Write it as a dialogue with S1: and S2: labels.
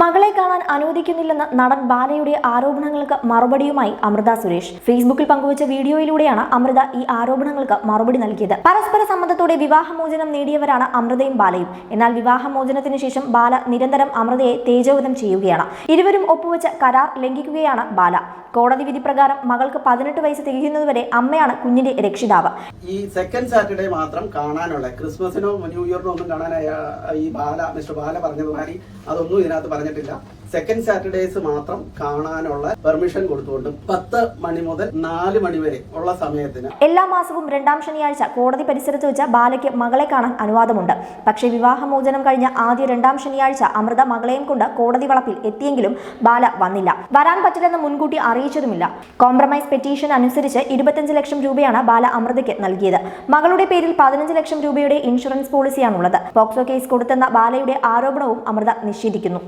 S1: മകളെ കാണാൻ അനുവദിക്കുന്നില്ലെന്ന നടൻ ബാലയുടെ ആരോപണങ്ങൾക്ക് മറുപടിയുമായി അമൃത സുരേഷ് ഫേസ്ബുക്കിൽ പങ്കുവച്ച വീഡിയോയിലൂടെയാണ് അമൃത ഈ ആരോപണങ്ങൾക്ക് മറുപടി നൽകിയത്. പരസ്പര സമ്മതത്തോടെ വിവാഹമോചനം നേടിയവരാണ് അമൃതയും ബാലയും. എന്നാൽ വിവാഹമോചനത്തിന് ശേഷം ബാല നിരന്തരം അമൃതയെ തേജോവധം ചെയ്യുകയാണ്. ഇരുവരും ഒപ്പുവെച്ച കരാർ ലംഘിക്കുകയാണ് ബാല. കോടതി വിധി പ്രകാരം മകൾക്ക് 18 വയസ്സ് തികയുന്നതുവരെ അമ്മയാണ് കുഞ്ഞിന്റെ രക്ഷിതാവ്.
S2: ഈ സെക്കൻഡ് സാറ്റർഡേ മാത്രം കാണാനുള്ള ക്രിസ്മസിനോ ന്യൂ ഇയറിനോ ഒന്നും കാണാനായ ഈ മിസ്റ്റർ ബാല പറഞ്ഞതുമാതിരി അതൊന്നും ഇതിനകത്ത് പറഞ്ഞിട്ടില്ല. സെക്കൻഡ് സാറ്റർഡേസ് മാത്രം കാണാനുള്ള പെർമിഷൻ കൊടുത്തുകൊണ്ട് 10 മണി മുതൽ 4 മണി വരെ ഉള്ള സമയത്തിന്
S1: എല്ലാ മാസവും 2-ാം ശനിയാഴ്ച കോടതി പരിസരത്ത് വെച്ച ബാലയ്ക്ക് മകളെ കാണാൻ അനുവാദമുണ്ട്. പക്ഷേ വിവാഹമോചനം കഴിഞ്ഞ ആദ്യ 2-ാം ശനിയാഴ്ച അമൃത മകളെയും കൊണ്ട് കോടതി വളപ്പിൽ എത്തിയെങ്കിലും ബാല വന്നില്ല. വരാൻ പറ്റില്ലെന്ന് മുൻകൂട്ടി അറിയിച്ചതുമില്ല. കോംപ്രമൈസ് പെറ്റീഷൻ അനുസരിച്ച് 25 ലക്ഷം രൂപയാണ് ബാല അമൃതയ്ക്ക് നൽകിയത്. മകളുടെ പേരിൽ 15 ലക്ഷം രൂപയുടെ ഇൻഷുറൻസ് പോളിസിയാണുള്ളത്. പോക്സോ കേസ് കൊടുത്തെന്ന ബാലയുടെ ആരോപണവും അമൃത നിഷേധിക്കുന്നു.